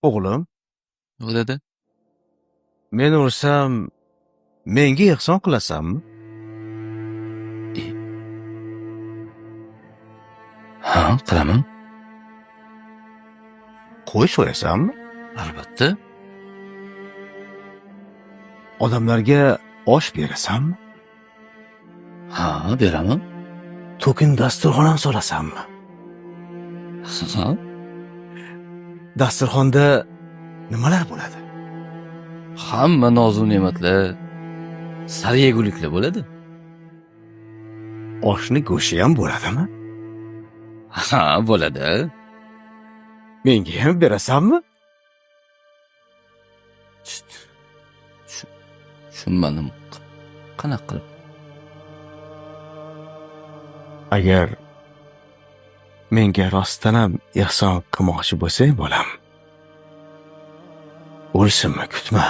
O'g'lim, Bo'ladi. men ursam, menga ehson qilasanmi? Ha, qilaman. Qo'y so'yasanmi? Albatta. Odamlarga osh berasanmi? Ha, beraman. To'kin dasturxon ham solasanmi? Ha, Dasturxonda nimalar bo'ladi? hamma nozu ne'matlar, saryeguliklar bo'ladi. Oshni go'shti ham bo'ladimi? Ha, bo'ladi. Menga ham berasanmi? Tushunmadim. Qanaqa qilib? Agar menga rostdan ham ehson qilmoqchi bo'lsang, bolam, o'lsinmi kutma.